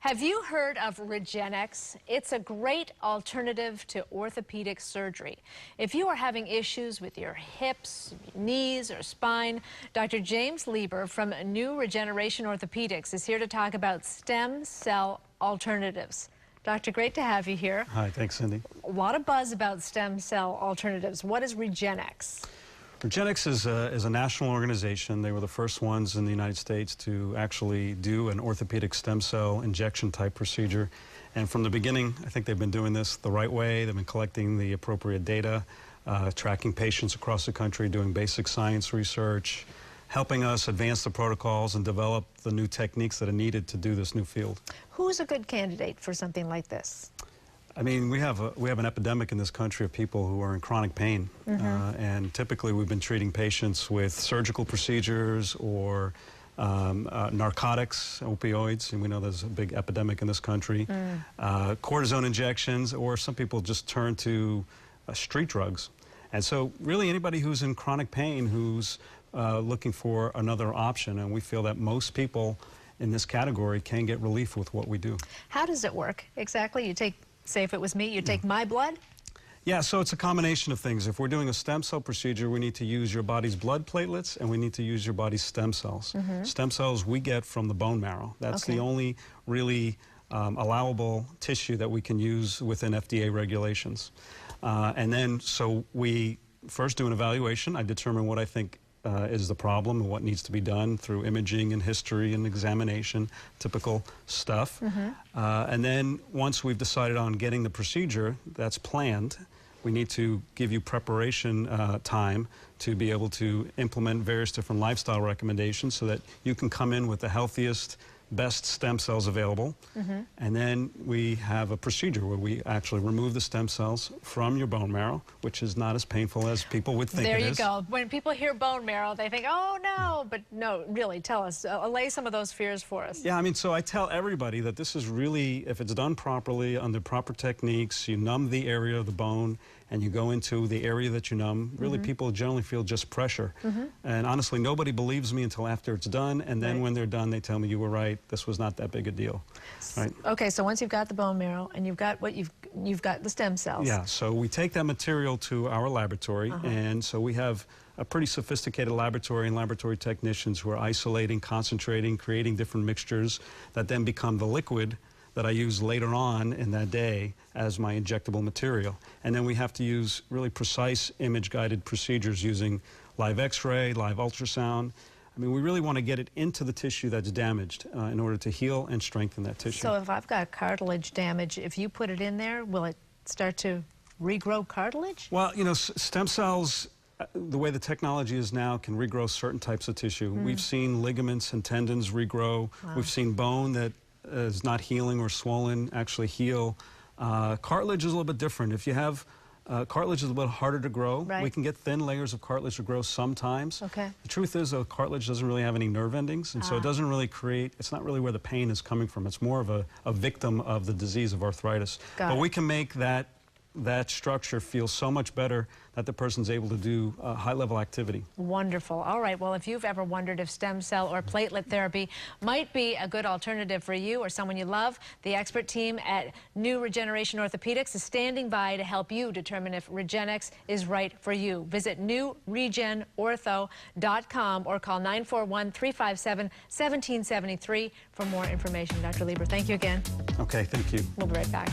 Have you heard of Regenexx? It's a great alternative to orthopedic surgery. If you are having issues with your hips, knees, or spine, Dr. James Leiber from New Regeneration Orthopedics is here to talk about stem cell alternatives. Doctor, great to have you here. Hi, thanks, Cindy. A lot of buzz about stem cell alternatives. What is Regenexx? Regenexx is a national organization. They were the first ones in the United States to actually do an orthopedic stem cell injection type procedure. And from the beginning, I think they've been doing this the right way. They've been collecting the appropriate data, tracking patients across the country, doing basic science research, helping us advance the protocols and develop the new techniques that are needed to do this new field. Who's a good candidate for something like this? I mean, we have an epidemic in this country of people who are in chronic pain, and typically we've been treating patients with surgical procedures or narcotics, opioids, and we know there's a big epidemic in this country, cortisone injections, or some people just turn to street drugs. And so really anybody who's in chronic pain who's looking for another option, and we feel that most people in this category can get relief with what we do. How does it work exactly? You take, say if it was me, you take my blood? Yeah, so it's a combination of things. If we're doing a stem cell procedure, we need to use your body's blood platelets and we need to use your body's stem cells. Stem cells we get from the bone marrow. That's the only really allowable tissue that we can use within FDA regulations. And then, so we first do an evaluation. I determine what I think is the problem and what needs to be done through imaging and history and examination, typical stuff. And then once we've decided on getting the procedure that's planned, we need to give you preparation time to be able to implement various different lifestyle recommendations so that you can come in with the healthiest, best stem cells available. And then we have a procedure where we actually remove the stem cells from your bone marrow, which is not as painful as people would think it is. There you go. When people hear bone marrow, they think, oh no, but no, really, tell us, allay some of those fears for us. Yeah, I mean, so I tell everybody that this is really, if it's done properly, under proper techniques, you numb the area of the bone and you go into the area that you numb, really people generally feel just pressure. And honestly, nobody believes me until after it's done, and then when they're done, they tell me, you were right, this was not that big a deal. Right? Okay, so once you've got the bone marrow and you've got what you've got the stem cells. Yeah, so we take that material to our laboratory, and so we have a pretty sophisticated laboratory and laboratory technicians who are isolating, concentrating, creating different mixtures that then become the liquid that I use later on in that day as my injectable material. And then we have to use really precise image-guided procedures using live X-ray, live ultrasound. I mean, we really want to get it into the tissue that's damaged in order to heal and strengthen that tissue. So if I've got cartilage damage, if you put it in there, will it start to regrow cartilage? Well, you know, stem cells, the way the technology is now, can regrow certain types of tissue. We've seen ligaments and tendons regrow. We've seen bone that is not healing or swollen actually heal. Cartilage is a little bit different. If you have cartilage is a little harder to grow. We can get thin layers of cartilage to grow sometimes. The truth is, though, cartilage doesn't really have any nerve endings, and so it doesn't really create, it's not really where the pain is coming from. It's more of a victim of the disease of arthritis. But we can make that structure feels so much better that the person's able to do high-level activity. Wonderful. All right, well, if you've ever wondered if stem cell or platelet therapy might be a good alternative for you or someone you love, the expert team at New Regeneration Orthopedics is standing by to help you determine if Regenexx is right for you. Visit newregenortho.com or call 941-357-1773 for more information. Dr. Leiber, thank you again. Okay, thank you. We'll be right back.